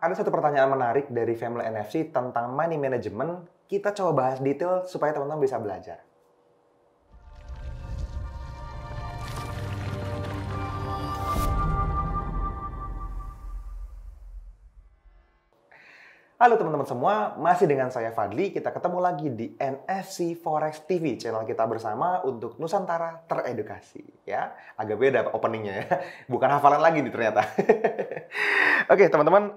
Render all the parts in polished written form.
Ada satu pertanyaan menarik dari Family NFC tentang money management. Kita coba bahas detail supaya teman-teman bisa belajar. Halo teman-teman semua, masih dengan saya Fadli. Kita ketemu lagi di NFC Forex TV, channel kita bersama untuk Nusantara teredukasi. Ya, agak beda openingnya ya, bukan hafalan lagi nih ternyata. Oke teman-teman,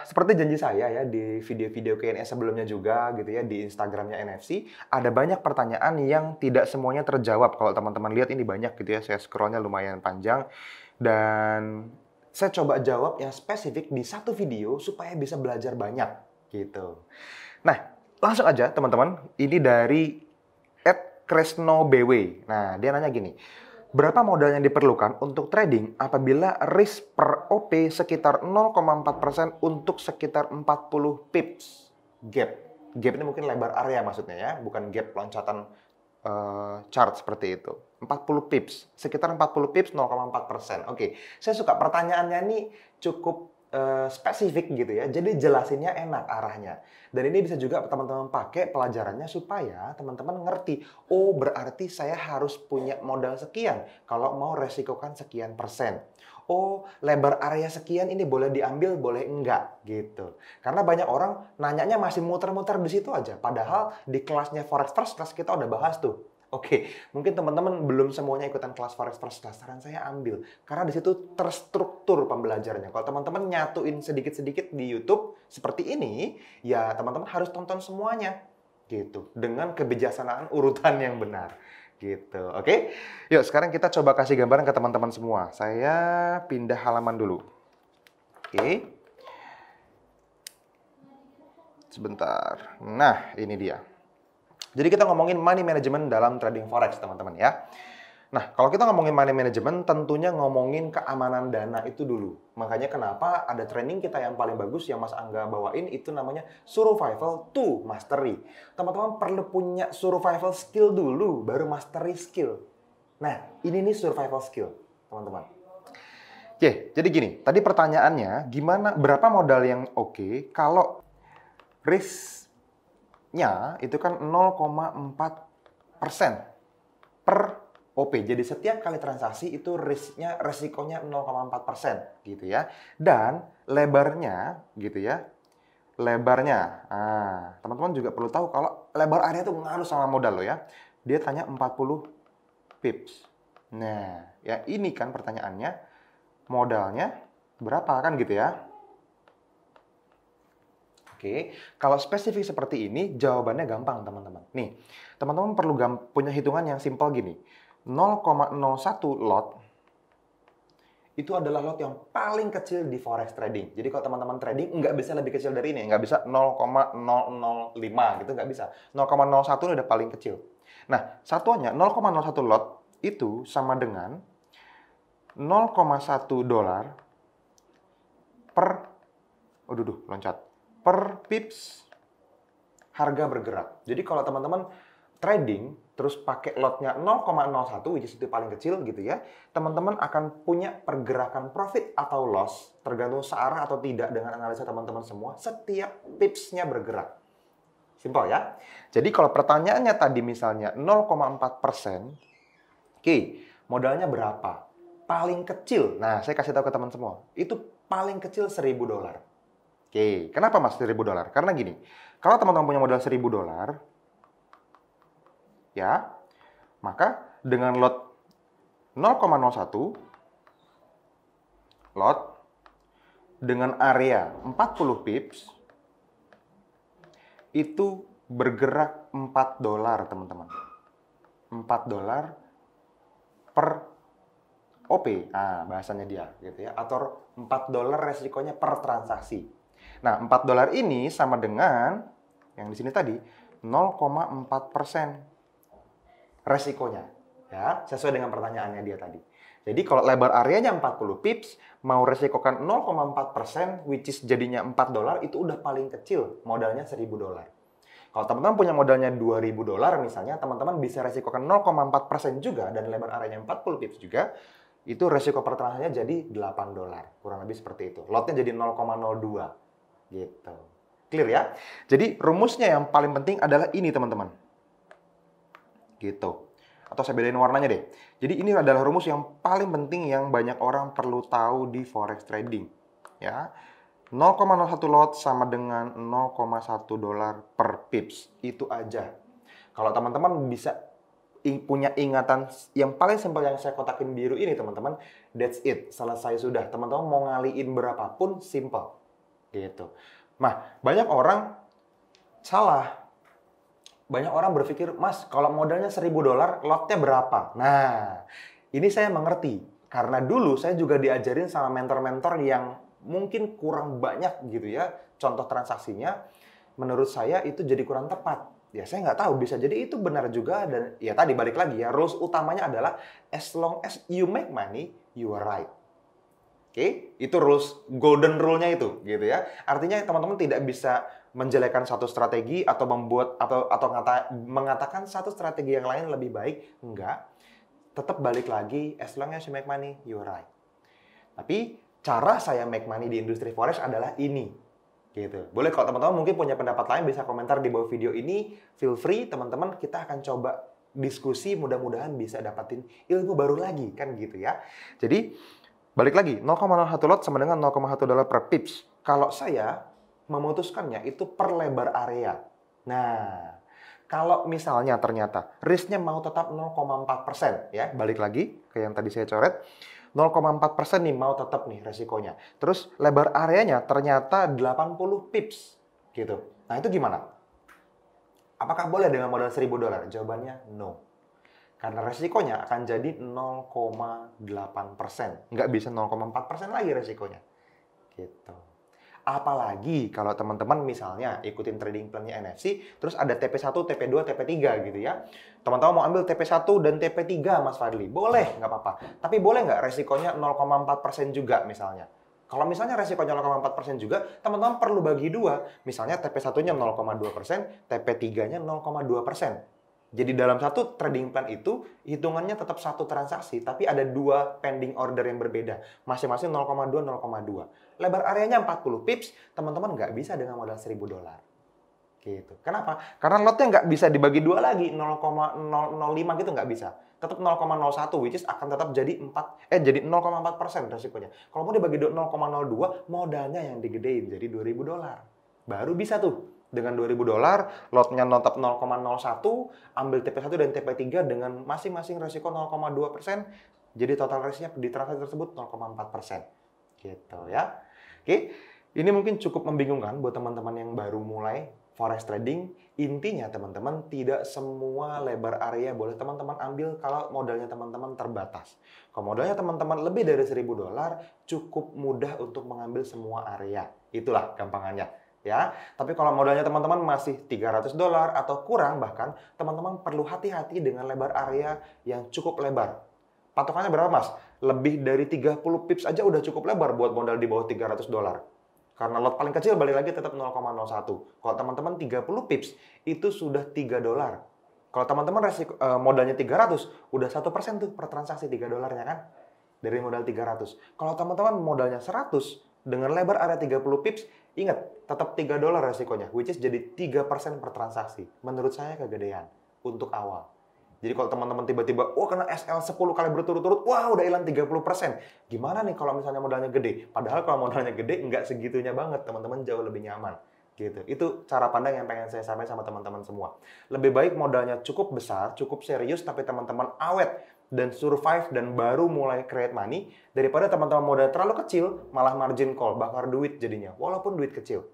seperti janji saya ya di video-video Q&A sebelumnya juga gitu ya di Instagramnya NFC, ada banyak pertanyaan yang tidak semuanya terjawab. Kalau teman-teman lihat ini banyak gitu ya, saya scrollnya lumayan panjang dan saya coba jawab yang spesifik di satu video supaya bisa belajar banyak gitu. Nah, langsung aja teman-teman, ini dari @kresnobw. Nah, dia nanya gini, berapa modal yang diperlukan untuk trading apabila risk per OP sekitar 0,4% untuk sekitar 40 pips gap. Gap ini mungkin lebar area maksudnya ya, bukan gap loncatan chart seperti itu. 40 pips, sekitar 40 pips 0,4%. Oke, saya suka pertanyaannya ini cukup spesifik gitu ya. Jadi jelasinnya enak arahnya. Dan ini bisa juga teman-teman pakai pelajarannya supaya teman-teman ngerti. Oh, berarti saya harus punya modal sekian kalau mau resikokan sekian persen. Oh, lebar area sekian ini boleh diambil, boleh enggak gitu. Karena banyak orang nanyanya masih muter-muter di situ aja. Padahal di kelasnya Forex First Class kita udah bahas tuh. Oke, mungkin teman-teman belum semuanya ikutan kelas Forex First Class. Saran saya ambil. Karena di situ terstruktur pembelajarannya. Kalau teman-teman nyatuin sedikit-sedikit di YouTube seperti ini, ya teman-teman harus tonton semuanya. Gitu. Dengan kebijaksanaan urutan yang benar. Gitu, oke? Yuk, sekarang kita coba kasih gambaran ke teman-teman semua. Saya pindah halaman dulu. Oke. Sebentar. Nah, ini dia. Jadi kita ngomongin money management dalam trading forex, teman-teman ya. Nah, kalau kita ngomongin money management, tentunya ngomongin keamanan dana itu dulu. Makanya kenapa ada training kita yang paling bagus yang Mas Angga bawain itu namanya Survival to Mastery. Teman-teman perlu punya survival skill dulu, baru mastery skill. Nah, ini nih survival skill, teman-teman. Oke, jadi gini, tadi pertanyaannya, berapa modal yang oke kalau risk-nya itu kan 0,4% per OP. Jadi setiap kali transaksi itu resikonya 0,4% gitu ya. Dan lebarnya gitu ya. Lebarnya. Nah, teman-teman juga perlu tahu kalau lebar area itu ngaruh sama modal lo ya. Dia tanya 40 pips. Nah, ya ini kan pertanyaannya. Modalnya berapa kan gitu ya. Oke, kalau spesifik seperti ini jawabannya gampang teman-teman. Nih, teman-teman perlu punya hitungan yang simpel gini. 0,01 lot itu adalah lot yang paling kecil di forex trading. Jadi kalau teman-teman trading nggak bisa lebih kecil dari ini, nggak bisa 0,005 gitu, nggak bisa. 0,01 udah paling kecil. Nah, satuannya 0,01 lot itu sama dengan 0,1 dolar per, loncat, per pips harga bergerak. Jadi kalau teman-teman trading terus pakai lotnya 0,01 which is itu paling kecil gitu ya, teman-teman akan punya pergerakan profit atau loss tergantung searah atau tidak dengan analisa teman-teman semua setiap pipsnya bergerak. Simpel ya. Jadi kalau pertanyaannya tadi misalnya 0,4%, oke, modalnya berapa? Paling kecil. Nah, saya kasih tahu ke teman semua. Itu paling kecil 1.000 dolar. Oke, kenapa Mas 1.000 dolar? Karena gini, kalau teman-teman punya modal 1.000 dolar, ya, maka dengan lot 0,01 lot dengan area 40 pips itu bergerak 4 dolar, teman-teman. 4 dolar per OP. Nah, bahasanya dia gitu ya. Atau 4 dolar resikonya per transaksi. Nah, 4 dolar ini sama dengan yang di sini tadi 0,4% resikonya, ya, sesuai dengan pertanyaannya dia tadi. Jadi kalau lebar areanya 40 pips, mau resikokan 0,4%, which is jadinya 4 dolar, itu udah paling kecil, modalnya 1.000 dolar. Kalau teman-teman punya modalnya 2.000 dolar misalnya, teman-teman bisa resikokan 0,4% juga, dan lebar areanya 40 pips juga, itu resiko per transaksinya jadi $8. Kurang lebih seperti itu. Lotnya jadi 0,02. Gitu. Clear ya? Jadi rumusnya yang paling penting adalah ini teman-teman. Gitu. Atau saya bedain warnanya deh. Jadi ini adalah rumus yang paling penting yang banyak orang perlu tahu di forex trading. Ya. 0,01 lot sama dengan $0,1 per pips. Itu aja. Kalau teman-teman bisa punya ingatan yang paling simpel yang saya kotakin biru ini teman-teman, that's it. Selesai sudah. Teman-teman mau ngaliin berapapun, simple. Gitu. Nah, banyak orang salah. Banyak orang berpikir, Mas, kalau modalnya $1.000, lotnya berapa? Nah, ini saya mengerti. Karena dulu saya juga diajarin sama mentor-mentor yang mungkin kurang banyak gitu ya. Contoh transaksinya, menurut saya itu jadi kurang tepat. Ya, saya nggak tahu. Bisa jadi itu benar juga. Dan ya tadi balik lagi ya, rules utamanya adalah as long as you make money, you are right. Oke, itu rules, golden rule-nya itu, gitu ya. Artinya teman-teman tidak bisa menjelekkan satu strategi atau membuat atau mengatakan satu strategi yang lain lebih baik. Enggak. Tetap balik lagi, as long as you make money, you're right. Tapi cara saya make money di industri forex adalah ini. Gitu. Boleh kalau teman-teman mungkin punya pendapat lain bisa komentar di bawah video ini. Feel free, teman-teman, kita akan coba diskusi, mudah-mudahan bisa dapatin ilmu baru lagi, kan gitu ya. Jadi balik lagi, 0,01 lot sama dengan $0,1 per pips. Kalau saya memutuskannya itu per lebar area. Nah, kalau misalnya ternyata risknya mau tetap 0,4%, ya, balik lagi ke yang tadi saya coret, 0,4% nih mau tetap nih resikonya. Terus lebar areanya ternyata 80 pips, gitu. Nah, itu gimana? Apakah boleh dengan modal $1.000? Jawabannya no. Karena resikonya akan jadi 0,8%. Nggak bisa 0,4% lagi resikonya. Gitu. Apalagi kalau teman-teman misalnya ikutin trading plan-nya NFC, terus ada TP1, TP2, TP3 gitu ya. Teman-teman mau ambil TP1 dan TP3 Mas Fadli. Boleh, nggak apa-apa. Tapi boleh nggak resikonya 0,4% juga misalnya? Kalau misalnya resikonya 0,4% juga, teman-teman perlu bagi dua. Misalnya TP1-nya 0,2%, TP3-nya 0,2%. Jadi dalam satu trading plan itu, hitungannya tetap satu transaksi, tapi ada dua pending order yang berbeda. Masing-masing 0,2, 0,2. Lebar areanya 40 pips, teman-teman nggak bisa dengan modal $1.000. Gitu. Kenapa? Karena lotnya nggak bisa dibagi dua lagi, 0,005 gitu nggak bisa. Tetap 0,01, which is akan tetap jadi 0,4% resikonya. Kalau mau dibagi 0,02, modalnya yang digedein, jadi $2.000. Baru bisa tuh. Dengan $2.000, lotnya tetap 0,01, ambil TP1 dan TP3 dengan masing-masing resiko 0,2%, jadi total risknya di transaksi tersebut 0,4%. Gitu ya. Oke, ini mungkin cukup membingungkan buat teman-teman yang baru mulai forex trading. Intinya teman-teman, tidak semua lebar area boleh teman-teman ambil kalau modalnya teman-teman terbatas. Kalau modalnya teman-teman lebih dari $1.000, cukup mudah untuk mengambil semua area. Itulah gampangannya. Ya, tapi kalau modalnya teman-teman masih $300 atau kurang bahkan, teman-teman perlu hati-hati dengan lebar area yang cukup lebar. Patokannya berapa, Mas? Lebih dari 30 pips aja udah cukup lebar buat modal di bawah $300. Karena lot paling kecil balik lagi tetap 0,01. Kalau teman-teman 30 pips itu sudah $3. Kalau teman-teman modalnya 300, udah 1% tuh per transaksi $3-nya kan? Dari modal 300. Kalau teman-teman modalnya 100 dengan lebar area 30 pips, ingat, tetap $3 resikonya, which is jadi 3% per transaksi. Menurut saya kegedean untuk awal. Jadi kalau teman-teman tiba-tiba, kena SL 10 kali berturut-turut, wah udah hilang 30%. Gimana nih kalau misalnya modalnya gede? Padahal kalau modalnya gede, nggak segitunya banget, teman-teman jauh lebih nyaman. Gitu. Itu cara pandang yang pengen saya sampaikan sama teman-teman semua. Lebih baik modalnya cukup besar, cukup serius, tapi teman-teman awet dan survive dan baru mulai create money, daripada teman-teman modal terlalu kecil, malah margin call, bakar duit jadinya, walaupun duit kecil.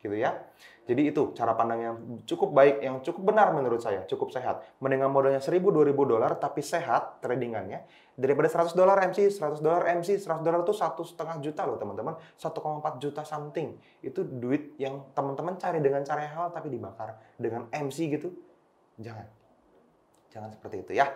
Gitu ya. Jadi itu cara pandang yang cukup baik, yang cukup benar menurut saya, cukup sehat. Mendingan modalnya $1.000-$2.000 tapi sehat tradingannya, daripada $100 MC, $100 MC, $100 itu 1,5 juta loh teman-teman, 1,4 juta something. Itu duit yang teman-teman cari dengan cara yang halal tapi dibakar dengan MC gitu. Jangan seperti itu ya.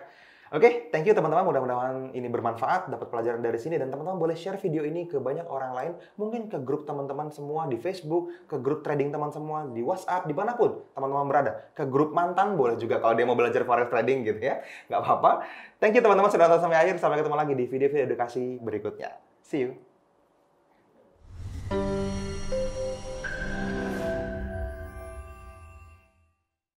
Oke, thank you teman-teman. Mudah-mudahan ini bermanfaat, dapat pelajaran dari sini. Dan teman-teman boleh share video ini ke banyak orang lain. Mungkin ke grup teman-teman semua di Facebook, ke grup trading teman semua di WhatsApp, dimanapun teman-teman berada. Ke grup mantan boleh juga kalau dia mau belajar forex trading gitu ya. Nggak apa-apa. Thank you teman-teman sudah nonton sampai akhir. Sampai ketemu lagi di video-video edukasi berikutnya. See you.